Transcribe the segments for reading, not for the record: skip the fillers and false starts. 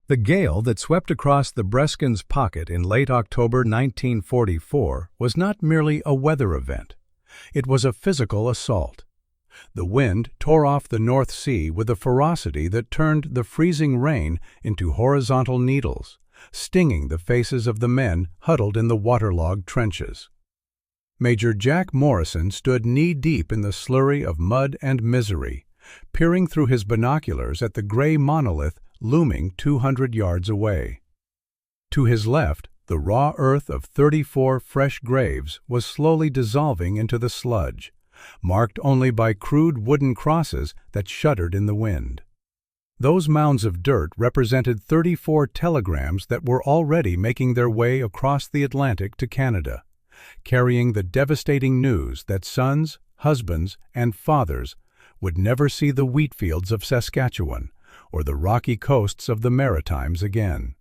The gale that swept across the Breskin's Pocket in late October 1944 was not merely a weather event. It was a physical assault. The wind tore off the North Sea with a ferocity that turned the freezing rain into horizontal needles, stinging the faces of the men huddled in the waterlogged trenches. Major Jack Morrison stood knee-deep in the slurry of mud and misery, peering through his binoculars at the gray monolith looming 200 yards away. To his left, the raw earth of 34 fresh graves was slowly dissolving into the sludge, marked only by crude wooden crosses that shuddered in the wind. Those mounds of dirt represented 34 telegrams that were already making their way across the Atlantic to Canada, carrying the devastating news that sons, husbands, and fathers would never see the wheat fields of Saskatchewan or the rocky coasts of the Maritimes again.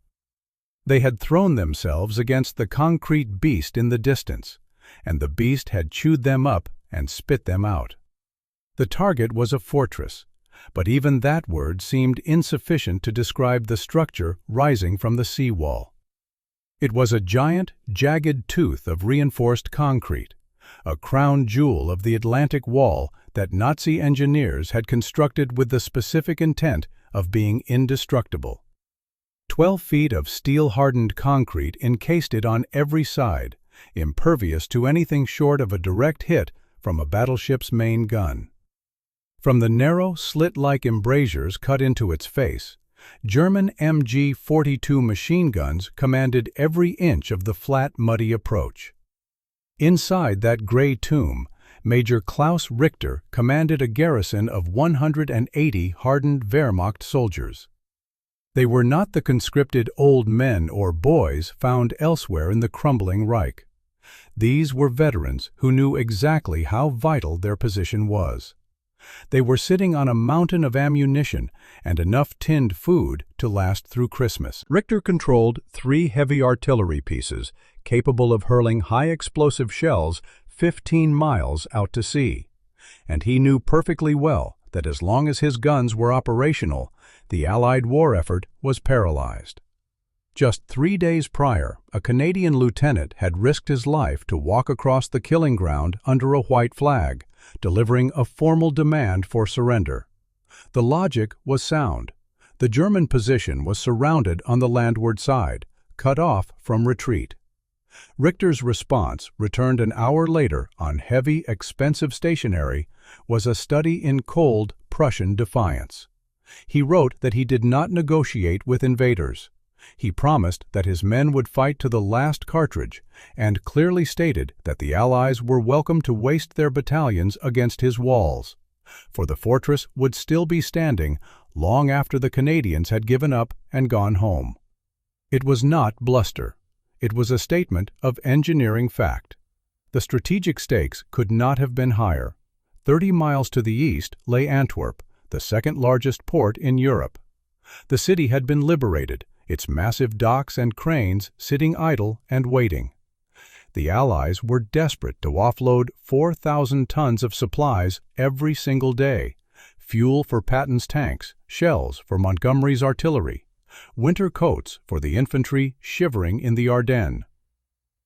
They had thrown themselves against the concrete beast in the distance, and the beast had chewed them up and spit them out. The target was a fortress, but even that word seemed insufficient to describe the structure rising from the seawall. It was a giant, jagged tooth of reinforced concrete, a crown jewel of the Atlantic Wall that Nazi engineers had constructed with the specific intent of being indestructible. 12 feet of steel-hardened concrete encased it on every side, impervious to anything short of a direct hit from a battleship's main gun. From the narrow, slit-like embrasures cut into its face, German MG-42 machine guns commanded every inch of the flat, muddy approach. Inside that gray tomb, Major Klaus Richter commanded a garrison of 180 hardened Wehrmacht soldiers. They were not the conscripted old men or boys found elsewhere in the crumbling Reich. These were veterans who knew exactly how vital their position was. They were sitting on a mountain of ammunition and enough tinned food to last through Christmas. Richter controlled 3 heavy artillery pieces capable of hurling high-explosive shells 15 miles out to sea, and he knew perfectly well that as long as his guns were operational, the Allied war effort was paralyzed. Just 3 days prior, a Canadian lieutenant had risked his life to walk across the killing ground under a white flag, delivering a formal demand for surrender. The logic was sound. The German position was surrounded on the landward side, cut off from retreat. Richter's response, returned an hour later on heavy, expensive stationery, was a study in cold Prussian defiance. He wrote that he did not negotiate with invaders. He promised that his men would fight to the last cartridge, and clearly stated that the Allies were welcome to waste their battalions against his walls, for the fortress would still be standing long after the Canadians had given up and gone home. It was not bluster. It was a statement of engineering fact. The strategic stakes could not have been higher. 30 miles to the east lay Antwerp, the second largest port in Europe. The city had been liberated, its massive docks and cranes sitting idle and waiting. The Allies were desperate to offload 4,000 tons of supplies every single day, fuel for Patton's tanks, shells for Montgomery's artillery, winter coats for the infantry shivering in the Ardennes.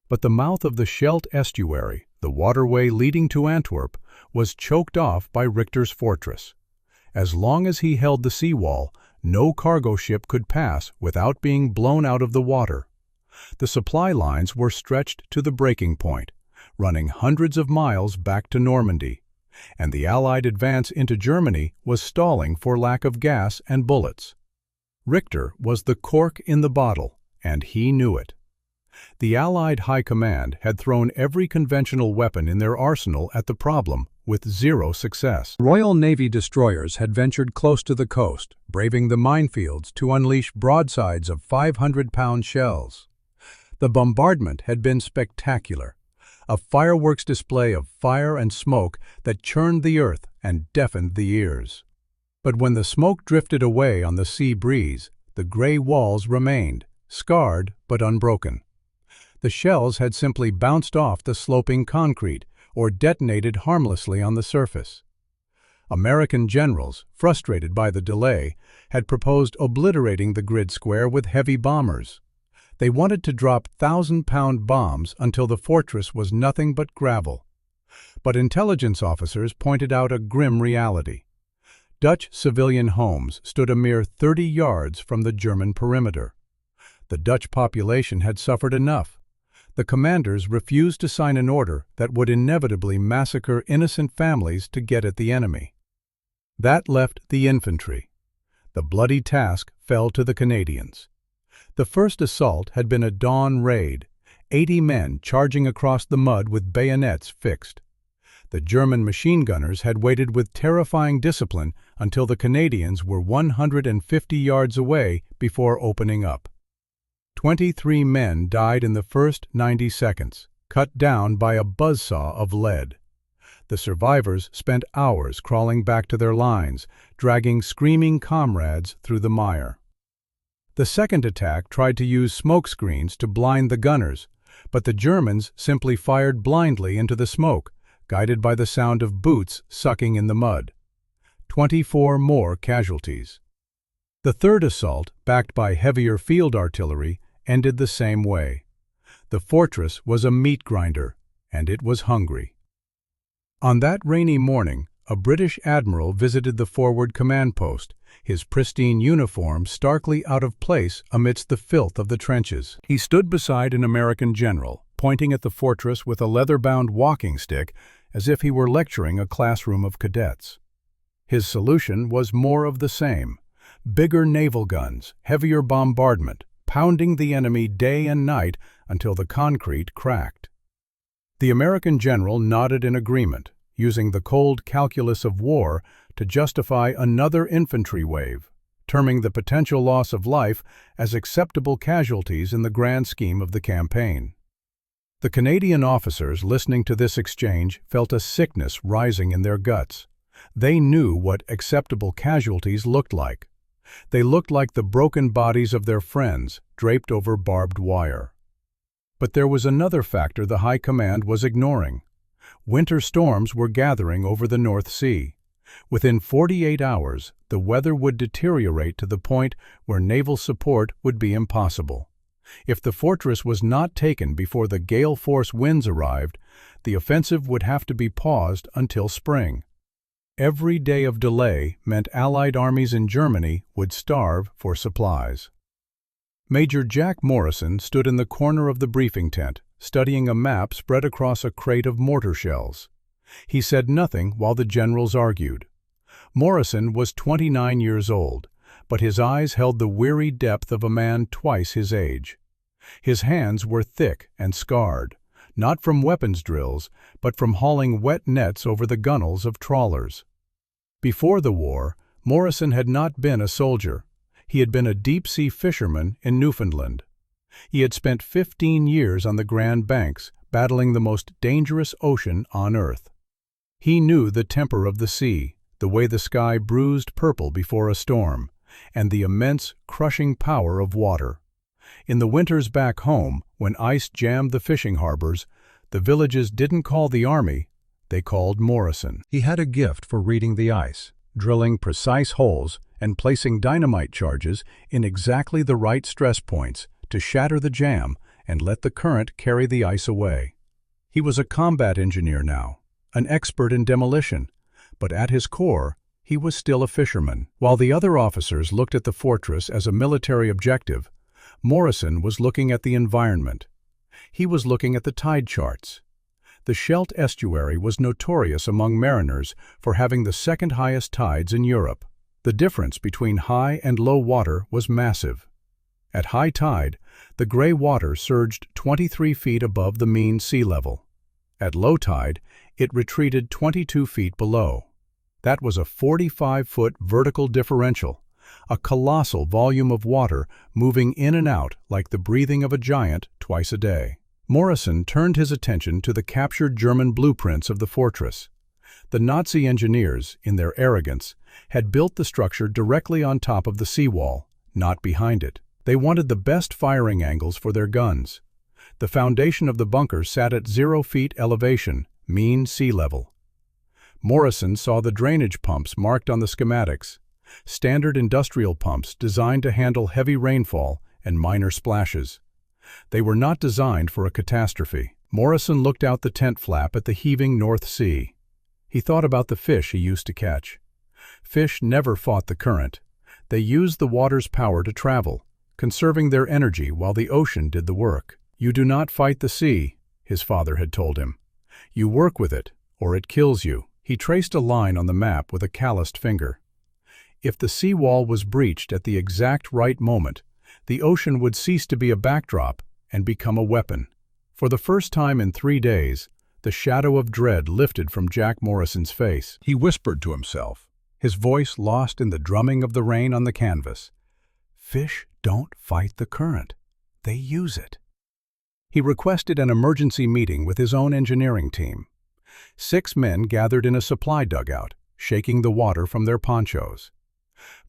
But the mouth of the Scheldt estuary, the waterway leading to Antwerp, was choked off by Richter's fortress. As long as he held the seawall, no cargo ship could pass without being blown out of the water. The supply lines were stretched to the breaking point, running hundreds of miles back to Normandy, and the Allied advance into Germany was stalling for lack of gas and bullets. Richter was the cork in the bottle, and he knew it. The Allied High Command had thrown every conventional weapon in their arsenal at the problem, with 0 success. Royal Navy destroyers had ventured close to the coast, braving the minefields to unleash broadsides of 500-pound shells. The bombardment had been spectacular, a fireworks display of fire and smoke that churned the earth and deafened the ears. But when the smoke drifted away on the sea breeze, the gray walls remained, scarred but unbroken. The shells had simply bounced off the sloping concrete or detonated harmlessly on the surface. American generals, frustrated by the delay, had proposed obliterating the grid square with heavy bombers. They wanted to drop 1,000-pound bombs until the fortress was nothing but gravel. But intelligence officers pointed out a grim reality. Dutch civilian homes stood a mere 30 yards from the German perimeter. The Dutch population had suffered enough. The commanders refused to sign an order that would inevitably massacre innocent families to get at the enemy. That left the infantry. The bloody task fell to the Canadians. The first assault had been a dawn raid, 80 men charging across the mud with bayonets fixed. The German machine gunners had waited with terrifying discipline until the Canadians were 150 yards away before opening up. 23 men died in the first 90 seconds, cut down by a buzzsaw of lead. The survivors spent hours crawling back to their lines, dragging screaming comrades through the mire. The second attack tried to use smoke screens to blind the gunners, but the Germans simply fired blindly into the smoke, guided by the sound of boots sucking in the mud. 24 more casualties. The third assault, backed by heavier field artillery, ended the same way. The fortress was a meat grinder, and it was hungry. On that rainy morning, a British admiral visited the forward command post, his pristine uniform starkly out of place amidst the filth of the trenches. He stood beside an American general, pointing at the fortress with a leather-bound walking stick as if he were lecturing a classroom of cadets. His solution was more of the same: bigger naval guns, heavier bombardment, pounding the enemy day and night until the concrete cracked. The American general nodded in agreement, using the cold calculus of war to justify another infantry wave, terming the potential loss of life as acceptable casualties in the grand scheme of the campaign. The Canadian officers listening to this exchange felt a sickness rising in their guts. They knew what acceptable casualties looked like. They looked like the broken bodies of their friends draped over barbed wire. But there was another factor the High Command was ignoring. Winter storms were gathering over the North Sea. Within 48 hours, the weather would deteriorate to the point where naval support would be impossible. If the fortress was not taken before the gale-force winds arrived, the offensive would have to be paused until spring. Every day of delay meant Allied armies in Germany would starve for supplies. Major Jack Morrison stood in the corner of the briefing tent, studying a map spread across a crate of mortar shells. He said nothing while the generals argued. Morrison was 29 years old, but his eyes held the weary depth of a man twice his age. His hands were thick and scarred, not from weapons drills, but from hauling wet nets over the gunwales of trawlers. Before the war, Morrison had not been a soldier. He had been a deep-sea fisherman in Newfoundland. He had spent 15 years on the Grand Banks, battling the most dangerous ocean on Earth. He knew the temper of the sea, the way the sky bruised purple before a storm, and the immense, crushing power of water. In the winters back home, when ice jammed the fishing harbors, the villages didn't call the army, they called Morrison. He had a gift for reading the ice, drilling precise holes and placing dynamite charges in exactly the right stress points to shatter the jam and let the current carry the ice away. He was a combat engineer now, an expert in demolition, but at his core, he was still a fisherman. While the other officers looked at the fortress as a military objective, Morrison was looking at the environment. He was looking at the tide charts. The Scheldt estuary was notorious among mariners for having the second highest tides in Europe. The difference between high and low water was massive. At high tide, the gray water surged 23 feet above the mean sea level. At low tide, it retreated 22 feet below. That was a 45-foot vertical differential, a colossal volume of water moving in and out like the breathing of a giant twice a day. Morrison turned his attention to the captured German blueprints of the fortress. The Nazi engineers, in their arrogance, had built the structure directly on top of the seawall, not behind it. They wanted the best firing angles for their guns. The foundation of the bunker sat at 0 feet elevation, mean sea level. Morrison saw the drainage pumps marked on the schematics, standard industrial pumps designed to handle heavy rainfall and minor splashes. They were not designed for a catastrophe. Morrison looked out the tent flap at the heaving North Sea. He thought about the fish he used to catch. Fish never fought the current. They used the water's power to travel, conserving their energy while the ocean did the work. "You do not fight the sea," his father had told him. "You work with it, or it kills you." He traced a line on the map with a calloused finger. If the seawall was breached at the exact right moment, the ocean would cease to be a backdrop and become a weapon. For the first time in 3 days, the shadow of dread lifted from Jack Morrison's face. He whispered to himself, his voice lost in the drumming of the rain on the canvas. "Fish don't fight the current. They use it." He requested an emergency meeting with his own engineering team. 6 men gathered in a supply dugout, shaking the water from their ponchos.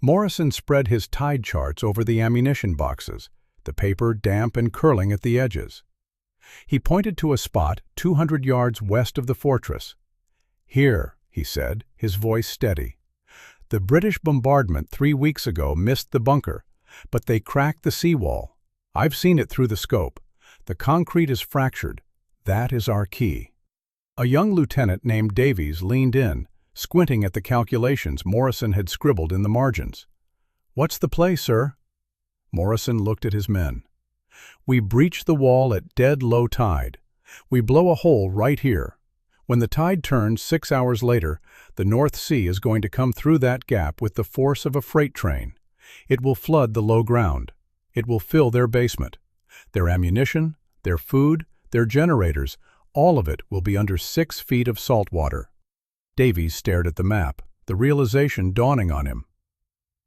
Morrison spread his tide charts over the ammunition boxes, the paper damp and curling at the edges. He pointed to a spot 200 yards west of the fortress. "Here," he said, his voice steady. "The British bombardment 3 weeks ago missed the bunker, but they cracked the seawall. I've seen it through the scope. The concrete is fractured. That is our key." A young lieutenant named Davies leaned in, squinting at the calculations Morrison had scribbled in the margins. "What's the play, sir?" Morrison looked at his men. "We breach the wall at dead low tide. We blow a hole right here. When the tide turns 6 hours later, the North Sea is going to come through that gap with the force of a freight train. It will flood the low ground. It will fill their basement. Their ammunition, their food, their generators, all of it will be under 6 feet of salt water." Davies stared at the map, the realization dawning on him.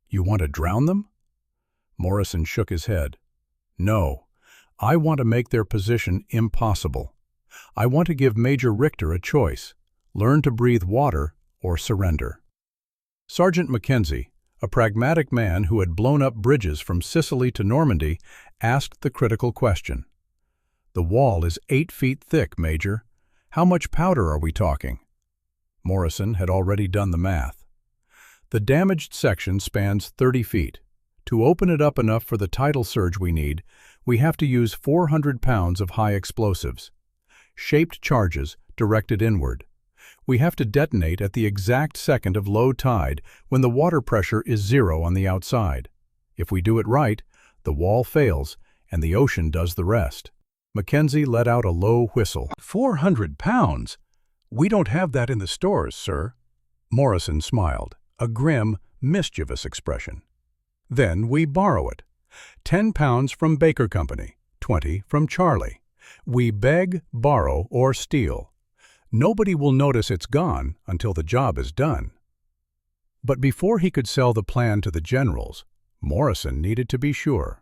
"You want to drown them?" Morrison shook his head. "No, I want to make their position impossible. I want to give Major Richter a choice: learn to breathe water or surrender." Sergeant Mackenzie, a pragmatic man who had blown up bridges from Sicily to Normandy, asked the critical question. "The wall is 8 feet thick, Major. How much powder are we talking?" Morrison had already done the math. "The damaged section spans 30 feet. To open it up enough for the tidal surge we need, we have to use 400 pounds of high explosives. Shaped charges directed inward. We have to detonate at the exact second of low tide when the water pressure is 0 on the outside. If we do it right, the wall fails and the ocean does the rest." Mackenzie let out a low whistle. 400 pounds? We don't have that in the stores, sir." Morrison smiled, a grim, mischievous expression. "Then we borrow it. 10 pounds from Baker Company, 20 from Charlie. We beg, borrow, or steal. Nobody will notice it's gone until the job is done." But before he could sell the plan to the generals, Morrison needed to be sure.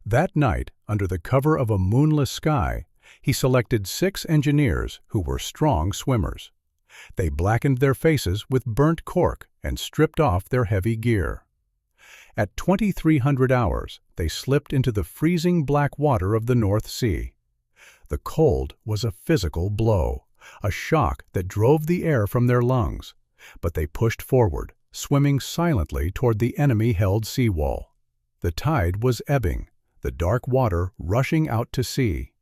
That night, under the cover of a moonless sky, he selected 6 engineers who were strong swimmers. They blackened their faces with burnt cork and stripped off their heavy gear. At 2300 hours, they slipped into the freezing black water of the North Sea. The cold was a physical blow, a shock that drove the air from their lungs, but they pushed forward, swimming silently toward the enemy-held seawall. The tide was ebbing, the dark water rushing out to sea.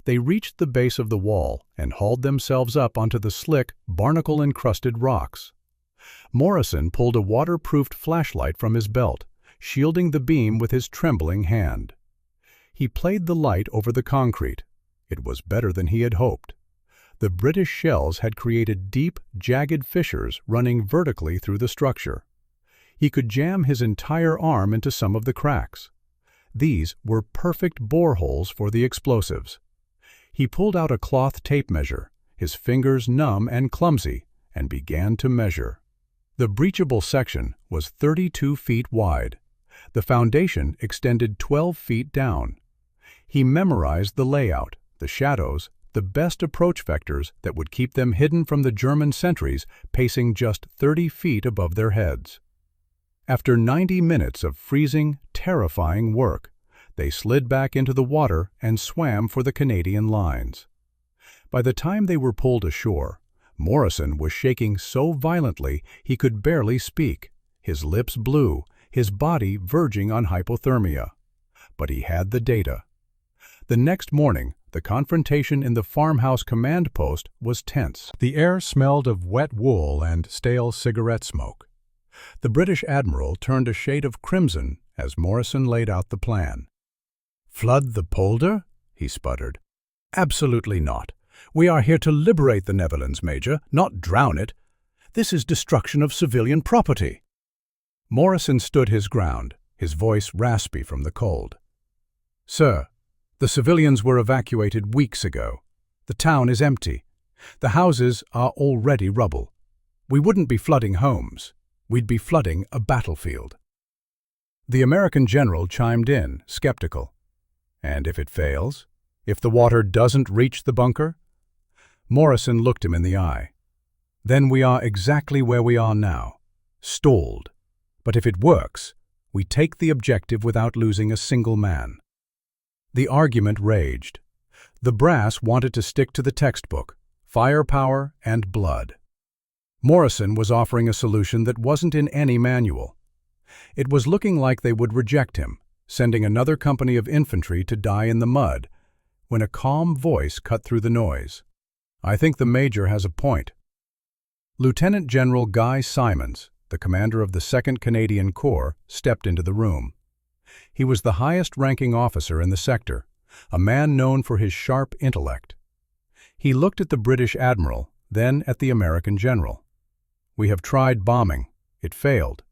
They reached the base of the wall and hauled themselves up onto the slick, barnacle-encrusted rocks. Morrison pulled a waterproofed flashlight from his belt, shielding the beam with his trembling hand. He played the light over the concrete. It was better than he had hoped. The British shells had created deep, jagged fissures running vertically through the structure. He could jam his entire arm into some of the cracks. These were perfect boreholes for the explosives. He pulled out a cloth tape measure, his fingers numb and clumsy, and began to measure. The breachable section was 32 feet wide. The foundation extended 12 feet down. He memorized the layout, the shadows, the best approach vectors that would keep them hidden from the German sentries pacing just 30 feet above their heads. After 90 minutes of freezing, terrifying work, they slid back into the water and swam for the Canadian lines. By the time they were pulled ashore, Morrison was shaking so violently he could barely speak, his lips blue, his body verging on hypothermia. But he had the data. The next morning, the confrontation in the farmhouse command post was tense. The air smelled of wet wool and stale cigarette smoke. The British admiral turned a shade of crimson as Morrison laid out the plan. "Flood the polder?" he sputtered. "Absolutely not. We are here to liberate the Netherlands, Major, not drown it. This is destruction of civilian property." Morrison stood his ground, his voice raspy from the cold. "Sir, the civilians were evacuated weeks ago. The town is empty. The houses are already rubble. We wouldn't be flooding homes. We'd be flooding a battlefield." The American general chimed in, skeptical. "And if it fails? If the water doesn't reach the bunker?" Morrison looked him in the eye. "Then we are exactly where we are now, stalled. But if it works, we take the objective without losing a single man." The argument raged. The brass wanted to stick to the textbook, firepower and blood. Morrison was offering a solution that wasn't in any manual. It was looking like they would reject him, sending another company of infantry to die in the mud, when a calm voice cut through the noise. "I think the Major has a point." Lieutenant General Guy Simons, the commander of the 2nd Canadian Corps, stepped into the room. He was the highest-ranking officer in the sector, a man known for his sharp intellect. He looked at the British admiral, then at the American general. "We have tried bombing. It failed.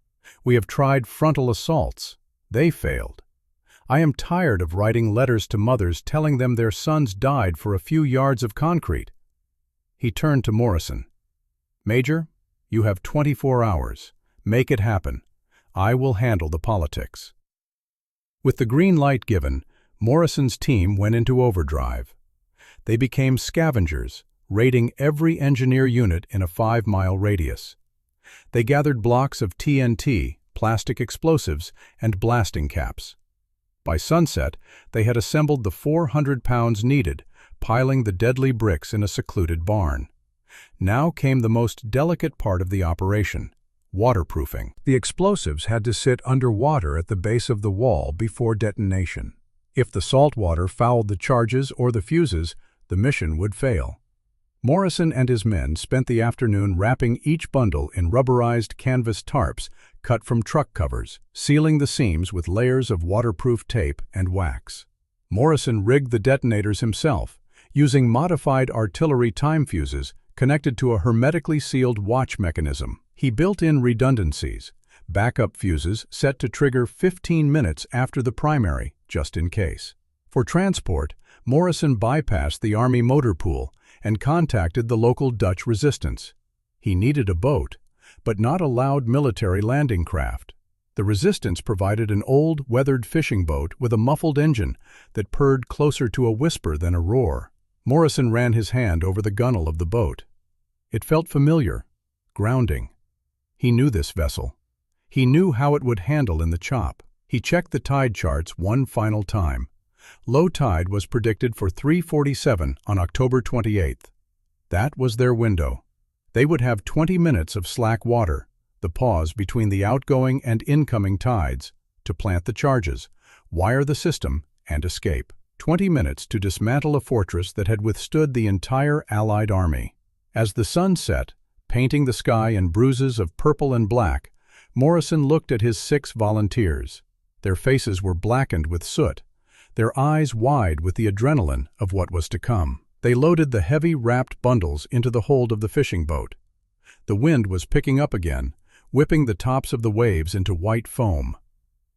We have tried frontal assaults. They failed. I am tired of writing letters to mothers telling them their sons died for a few yards of concrete." He turned to Morrison. "Major, you have 24 hours. Make it happen. I will handle the politics." With the green light given, Morrison's team went into overdrive. They became scavengers, raiding every engineer unit in a 5-mile radius. They gathered blocks of TNT, plastic explosives, and blasting caps. By sunset, they had assembled the 400 pounds needed, piling the deadly bricks in a secluded barn. Now came the most delicate part of the operation: waterproofing. The explosives had to sit underwater at the base of the wall before detonation. If the salt water fouled the charges or the fuses, the mission would fail. Morrison and his men spent the afternoon wrapping each bundle in rubberized canvas tarps cut from truck covers, sealing the seams with layers of waterproof tape and wax. Morrison rigged the detonators himself, using modified artillery time fuses connected to a hermetically sealed watch mechanism. He built in redundancies, backup fuses set to trigger 15 minutes after the primary, just in case. For transport, Morrison bypassed the Army motor pool and contacted the local Dutch resistance. He needed a boat, but not a loud military landing craft. The resistance provided an old, weathered fishing boat with a muffled engine that purred closer to a whisper than a roar. Morrison ran his hand over the gunwale of the boat. It felt familiar, grounding. He knew this vessel. He knew how it would handle in the chop. He checked the tide charts one final time. Low tide was predicted for 3:47 on October 28th. That was their window. They would have 20 minutes of slack water, the pause between the outgoing and incoming tides, to plant the charges, wire the system, and escape. 20 minutes to dismantle a fortress that had withstood the entire Allied army. As the sun set, painting the sky in bruises of purple and black, Morrison looked at his 6 volunteers. Their faces were blackened with soot, their eyes wide with the adrenaline of what was to come. They loaded the heavy wrapped bundles into the hold of the fishing boat. The wind was picking up again, whipping the tops of the waves into white foam.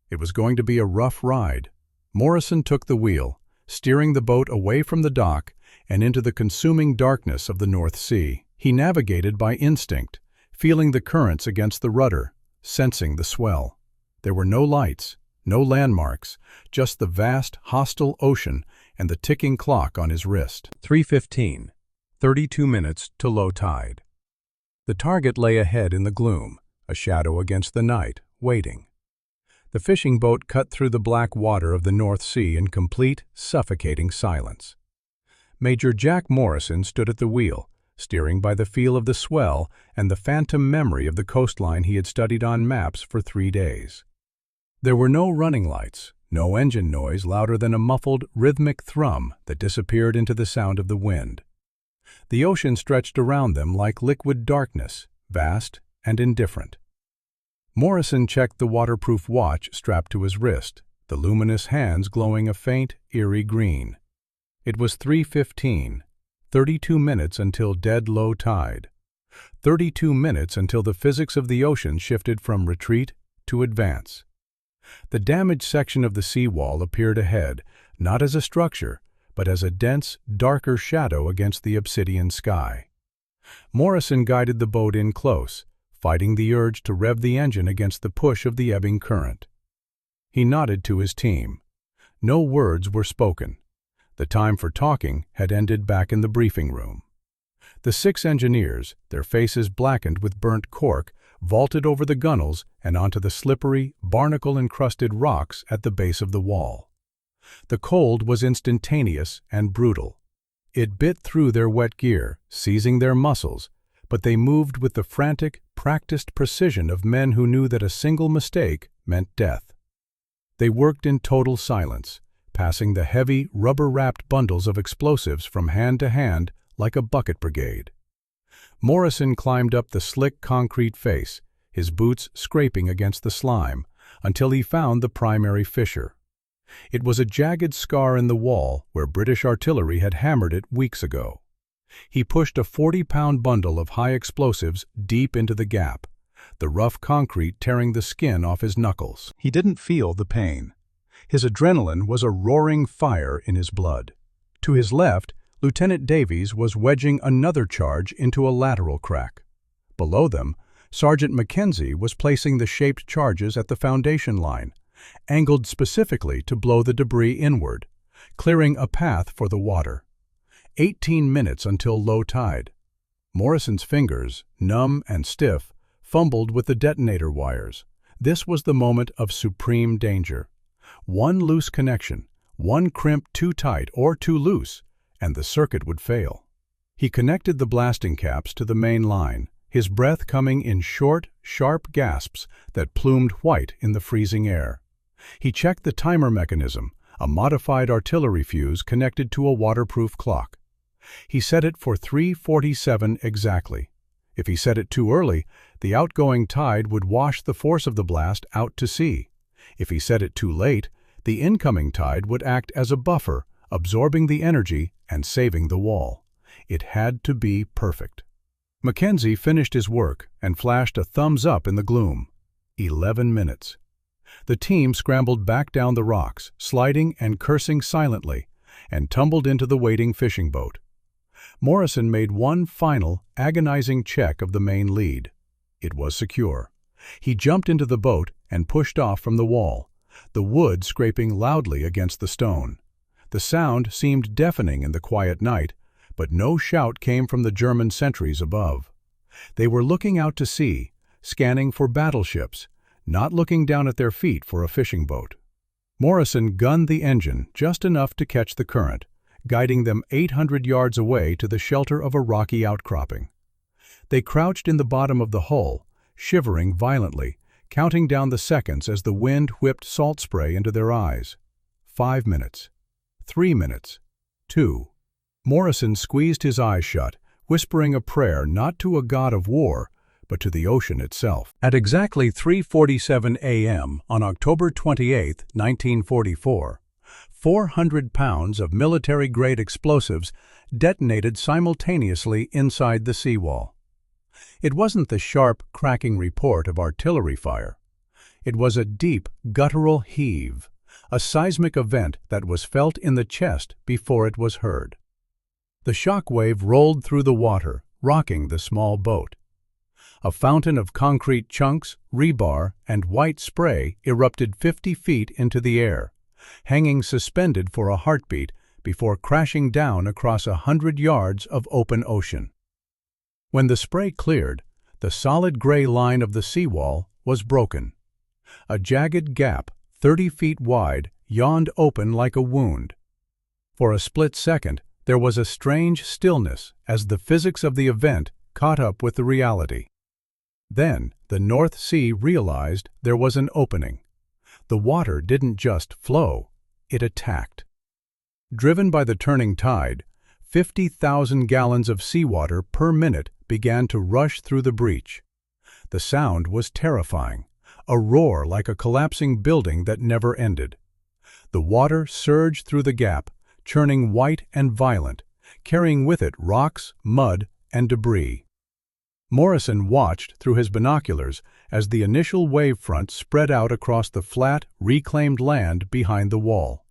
It was going to be a rough ride. Morrison took the wheel, steering the boat away from the dock and into the consuming darkness of the North Sea. He navigated by instinct, feeling the currents against the rudder, sensing the swell. There were no lights, no landmarks, just the vast, hostile ocean and the ticking clock on his wrist. 3:15, 32 minutes to low tide. The target lay ahead in the gloom, a shadow against the night, waiting. The fishing boat cut through the black water of the North Sea in complete, suffocating silence. Major Jack Morrison stood at the wheel, steering by the feel of the swell and the phantom memory of the coastline he had studied on maps for 3 days. There were no running lights, no engine noise louder than a muffled, rhythmic thrum that disappeared into the sound of the wind. The ocean stretched around them like liquid darkness, vast and indifferent. Morrison checked the waterproof watch strapped to his wrist, the luminous hands glowing a faint, eerie green. It was 3:15, 32 minutes until dead low tide. 32 minutes until the physics of the ocean shifted from retreat to advance. The damaged section of the seawall appeared ahead, not as a structure, but as a dense, darker shadow against the obsidian sky. Morrison guided the boat in close, fighting the urge to rev the engine against the push of the ebbing current. He nodded to his team. No words were spoken. The time for talking had ended back in the briefing room. The 6 engineers, their faces blackened with burnt cork, vaulted over the gunnels and onto the slippery, barnacle-encrusted rocks at the base of the wall. The cold was instantaneous and brutal. It bit through their wet gear, seizing their muscles, but they moved with the frantic, practiced precision of men who knew that a single mistake meant death. They worked in total silence, passing the heavy, rubber-wrapped bundles of explosives from hand to hand like a bucket brigade. Morrison climbed up the slick concrete face, his boots scraping against the slime, until he found the primary fissure. It was a jagged scar in the wall where British artillery had hammered it weeks ago. He pushed a 40-pound bundle of high explosives deep into the gap, the rough concrete tearing the skin off his knuckles. He didn't feel the pain. His adrenaline was a roaring fire in his blood. To his left, Lieutenant Davies was wedging another charge into a lateral crack. Below them, Sergeant Mackenzie was placing the shaped charges at the foundation line, angled specifically to blow the debris inward, clearing a path for the water. 18 minutes until low tide. Morrison's fingers, numb and stiff, fumbled with the detonator wires. This was the moment of supreme danger. One loose connection, one crimp too tight or too loose, and the circuit would fail. He connected the blasting caps to the main line, his breath coming in short, sharp gasps that plumed white in the freezing air. He checked the timer mechanism, a modified artillery fuse connected to a waterproof clock. He set it for 3:47 exactly. If he set it too early, the outgoing tide would wash the force of the blast out to sea. If he set it too late, the incoming tide would act as a buffer, absorbing the energy and saving the wall. It had to be perfect. Mackenzie finished his work and flashed a thumbs up in the gloom. 11 minutes. The team scrambled back down the rocks, sliding and cursing silently, and tumbled into the waiting fishing boat. Morrison made one final, agonizing check of the main lead. It was secure. He jumped into the boat and pushed off from the wall, the wood scraping loudly against the stone. The sound seemed deafening in the quiet night, but no shout came from the German sentries above. They were looking out to sea, scanning for battleships, not looking down at their feet for a fishing boat. Morrison gunned the engine just enough to catch the current, guiding them 800 yards away to the shelter of a rocky outcropping. They crouched in the bottom of the hull, shivering violently, counting down the seconds as the wind whipped salt spray into their eyes. 5 minutes. 3 minutes. 2. Morrison squeezed his eyes shut, whispering a prayer not to a god of war, but to the ocean itself. At exactly 3:47 a.m. on October 28, 1944, 400 pounds of military-grade explosives detonated simultaneously inside the seawall. It wasn't the sharp, cracking report of artillery fire. It was a deep, guttural heave, a seismic event that was felt in the chest before it was heard. The shock wave rolled through the water, rocking the small boat. A fountain of concrete chunks, rebar, and white spray erupted 50 feet into the air, hanging suspended for a heartbeat before crashing down across 100 yards of open ocean. When the spray cleared, the solid gray line of the seawall was broken. A jagged gap, 30 feet wide, yawned open like a wound. For a split second, There was a strange stillness as the physics of the event caught up with the reality. Then the North Sea realized there was an opening. The water didn't just flow, it attacked. Driven by the turning tide, 50,000 gallons of seawater per minute began to rush through the breach. The sound was terrifying, a roar like a collapsing building that never ended. The water surged through the gap, churning white and violent, carrying with it rocks, mud, and debris. Morrison watched through his binoculars as the initial wave front spread out across the flat, reclaimed land behind the wall.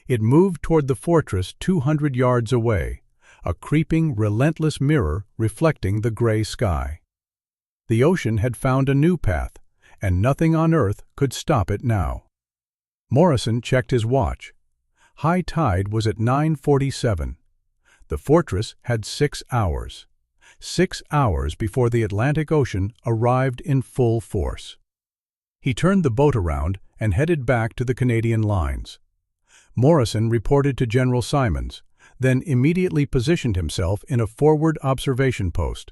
It moved toward the fortress 200 yards away, a creeping, relentless mirror reflecting the gray sky. The ocean had found a new path, and nothing on earth could stop it now. Morrison checked his watch. High tide was at 9:47. The fortress had 6 hours. 6 hours before the Atlantic Ocean arrived in full force. He turned the boat around and headed back to the Canadian lines. Morrison reported to General Simons, then immediately positioned himself in a forward observation post.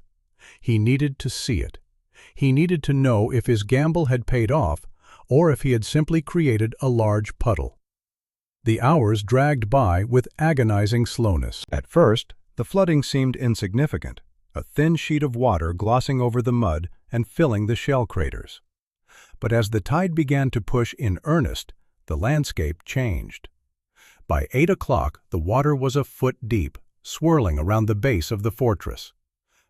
He needed to see it. He needed to know if his gamble had paid off or if he had simply created a large puddle. The hours dragged by with agonizing slowness. At first, the flooding seemed insignificant, a thin sheet of water glossing over the mud and filling the shell craters. But as the tide began to push in earnest, the landscape changed. By 8 o'clock, the water was a foot deep, swirling around the base of the fortress.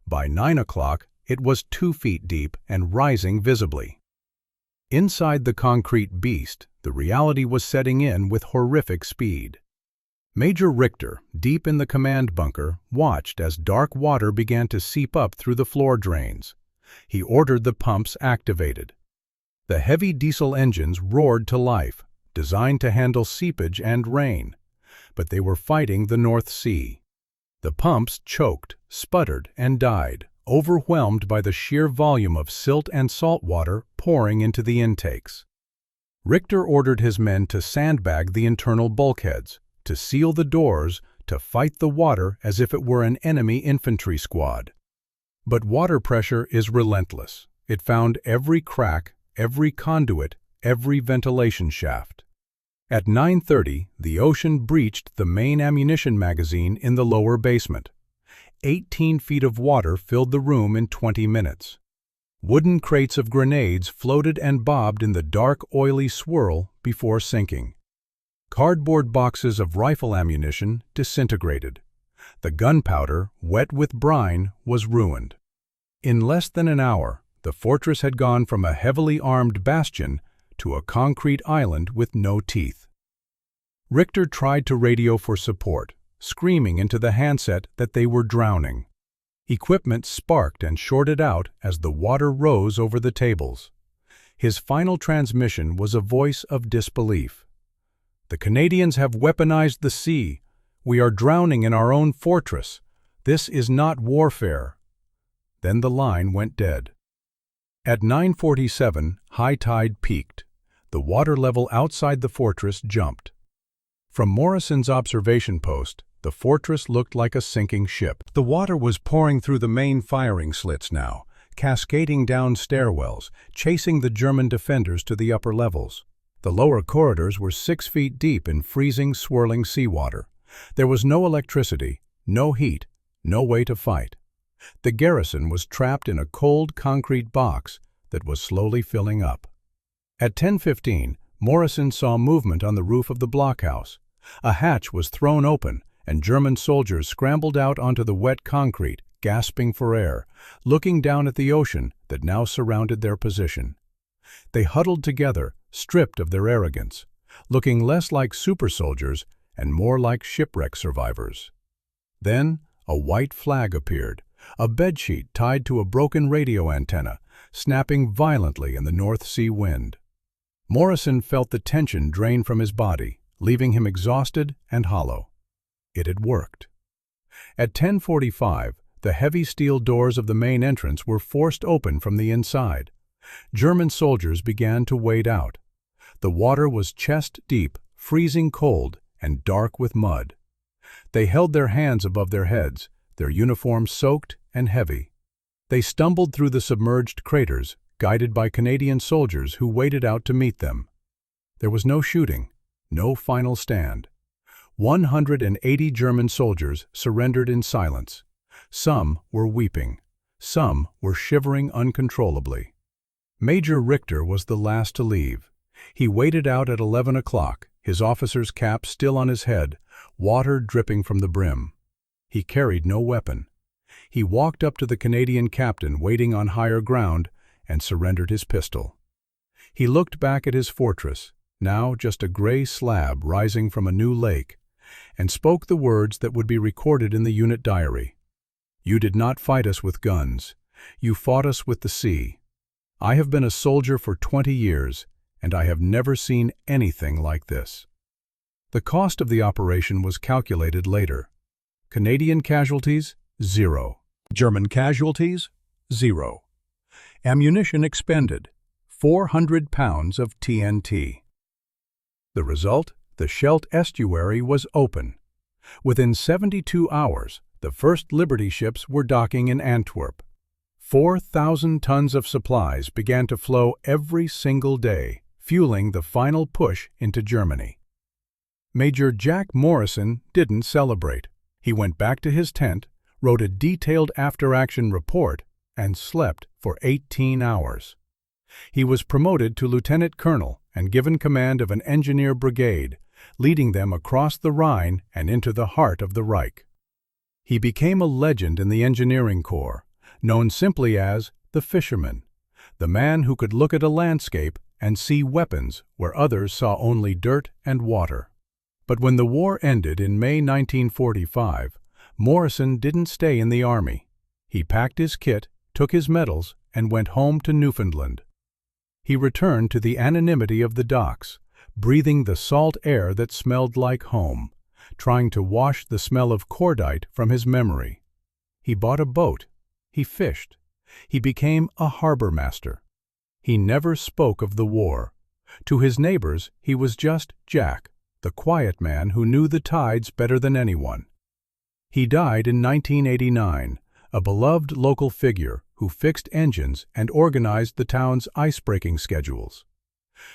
By 9 o'clock, it was 2 feet deep and rising visibly. Inside the concrete beast, the reality was setting in with horrific speed. Major Richter, deep in the command bunker, watched as dark water began to seep up through the floor drains. He ordered the pumps activated. The heavy diesel engines roared to life, designed to handle seepage and rain, but they were fighting the North Sea. The pumps choked, sputtered, and died, overwhelmed by the sheer volume of silt and salt water pouring into the intakes. Richter ordered his men to sandbag the internal bulkheads, to seal the doors, to fight the water as if it were an enemy infantry squad. But water pressure is relentless. It found every crack, every conduit, every ventilation shaft. At 9:30, the ocean breached the main ammunition magazine in the lower basement. 18 feet of water filled the room in 20 minutes. Wooden crates of grenades floated and bobbed in the dark, oily swirl before sinking. Cardboard boxes of rifle ammunition disintegrated. The gunpowder, wet with brine, was ruined. In less than an hour, the fortress had gone from a heavily armed bastion to a concrete island with no teeth. Richter tried to radio for support, screaming into the handset that they were drowning. Equipment sparked and shorted out as the water rose over the tables. His final transmission was a voice of disbelief. "The Canadians have weaponized the sea. We are drowning in our own fortress. This is not warfare." Then the line went dead. At 9:47, high tide peaked. The water level outside the fortress jumped. From Morrison's observation post, the fortress looked like a sinking ship. The water was pouring through the main firing slits now, cascading down stairwells, chasing the German defenders to the upper levels. The lower corridors were 6 feet deep in freezing, swirling seawater. There was no electricity, no heat, no way to fight. The garrison was trapped in a cold concrete box that was slowly filling up. At 10:15, Morrison saw movement on the roof of the blockhouse. A hatch was thrown open, and German soldiers scrambled out onto the wet concrete, gasping for air, looking down at the ocean that now surrounded their position. They huddled together, stripped of their arrogance, looking less like super soldiers and more like shipwreck survivors. Then a white flag appeared, a bedsheet tied to a broken radio antenna, snapping violently in the North Sea wind. Morrison felt the tension drain from his body, leaving him exhausted and hollow. It had worked. At 10:45, the heavy steel doors of the main entrance were forced open from the inside. German soldiers began to wade out. The water was chest deep, freezing cold, and dark with mud. They held their hands above their heads, their uniforms soaked and heavy. They stumbled through the submerged craters, guided by Canadian soldiers who waded out to meet them. There was no shooting, no final stand. 180 German soldiers surrendered in silence. Some were weeping. Some were shivering uncontrollably. Major Richter was the last to leave. He waded out at 11 o'clock, his officer's cap still on his head, water dripping from the brim. He carried no weapon. He walked up to the Canadian captain waiting on higher ground and surrendered his pistol. He looked back at his fortress, now just a gray slab rising from a new lake, and spoke the words that would be recorded in the unit diary. "You did not fight us with guns. You fought us with the sea. I have been a soldier for 20 years, and I have never seen anything like this." The cost of the operation was calculated later. Canadian casualties, 0. German casualties, 0. Ammunition expended, 400 pounds of TNT. The result? The Scheldt estuary was open. Within 72 hours, the first Liberty ships were docking in Antwerp. 4,000 tons of supplies began to flow every single day, fueling the final push into Germany. Major Jack Morrison didn't celebrate. He went back to his tent, wrote a detailed after-action report, and slept for 18 hours. He was promoted to lieutenant colonel and given command of an engineer brigade, leading them across the Rhine and into the heart of the Reich. He became a legend in the engineering corps, known simply as the fisherman, the man who could look at a landscape and see weapons where others saw only dirt and water. But when the war ended in May 1945, Morrison didn't stay in the army. He packed his kit, took his medals, and went home to Newfoundland. He returned to the anonymity of the docks, breathing the salt air that smelled like home, trying to wash the smell of cordite from his memory. He bought a boat. He fished. He became a harbor master. He never spoke of the war. To his neighbors, he was just Jack, the quiet man who knew the tides better than anyone. He died in 1989, a beloved local figure who fixed engines and organized the town's ice-breaking schedules.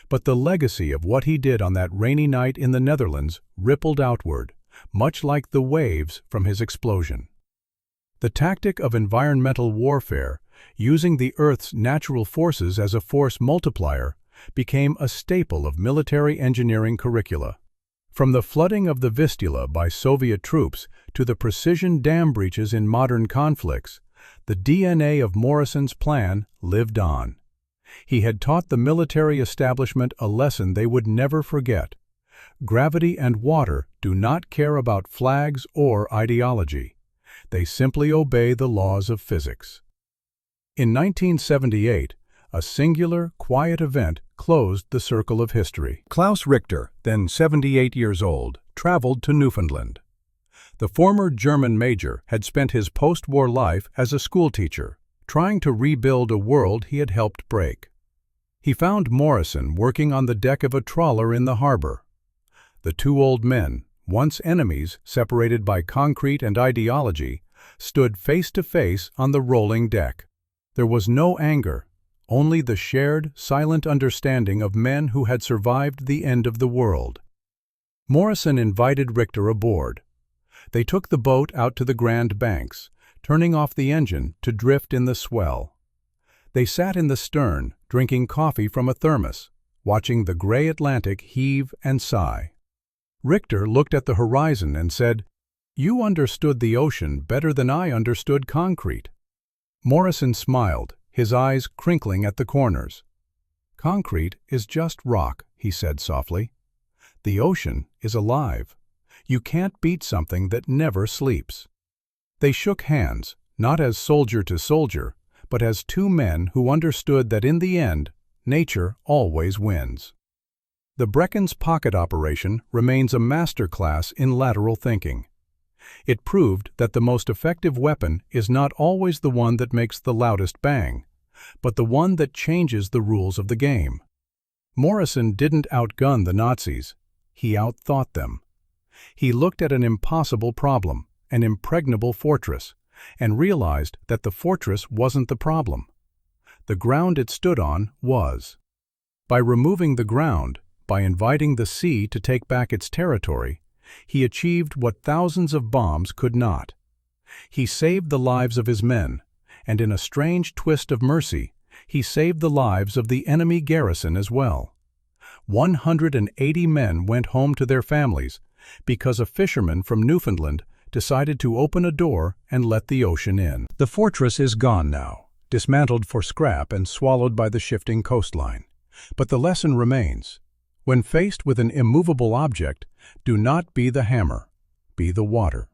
But the legacy of what he did on that rainy night in the Netherlands rippled outward, much like the waves from his explosion. The tactic of environmental warfare, using the Earth's natural forces as a force multiplier, became a staple of military engineering curricula. From the flooding of the Vistula by Soviet troops to the precision dam breaches in modern conflicts, the DNA of Morrison's plan lived on. He had taught the military establishment a lesson they would never forget. Gravity and water do not care about flags or ideology. They simply obey the laws of physics. In 1978, a singular, quiet event closed the circle of history. Klaus Richter, then 78 years old, traveled to Newfoundland. The former German major had spent his post-war life as a schoolteacher, trying to rebuild a world he had helped break. He found Morrison working on the deck of a trawler in the harbor. The two old men, once enemies separated by concrete and ideology, stood face to face on the rolling deck. There was no anger, only the shared, silent understanding of men who had survived the end of the world. Morrison invited Richter aboard. They took the boat out to the Grand Banks, turning off the engine to drift in the swell. They sat in the stern, drinking coffee from a thermos, watching the gray Atlantic heave and sigh. Richter looked at the horizon and said, "You understood the ocean better than I understood concrete." Morrison smiled, his eyes crinkling at the corners. "Concrete is just rock," he said softly. "The ocean is alive. You can't beat something that never sleeps." They shook hands, not as soldier to soldier, but as two men who understood that in the end, nature always wins. The Brecken's pocket operation remains a masterclass in lateral thinking. It proved that the most effective weapon is not always the one that makes the loudest bang, but the one that changes the rules of the game. Morrison didn't outgun the Nazis. He outthought them. He looked at an impossible problem, an impregnable fortress, and realized that the fortress wasn't the problem. The ground it stood on was. By removing the ground, by inviting the sea to take back its territory, he achieved what thousands of bombs could not. He saved the lives of his men, and in a strange twist of mercy, he saved the lives of the enemy garrison as well. 180 men went home to their families because a fisherman from Newfoundland decided to open a door and let the ocean in. The fortress is gone now, dismantled for scrap and swallowed by the shifting coastline. But the lesson remains. When faced with an immovable object, do not be the hammer, be the water.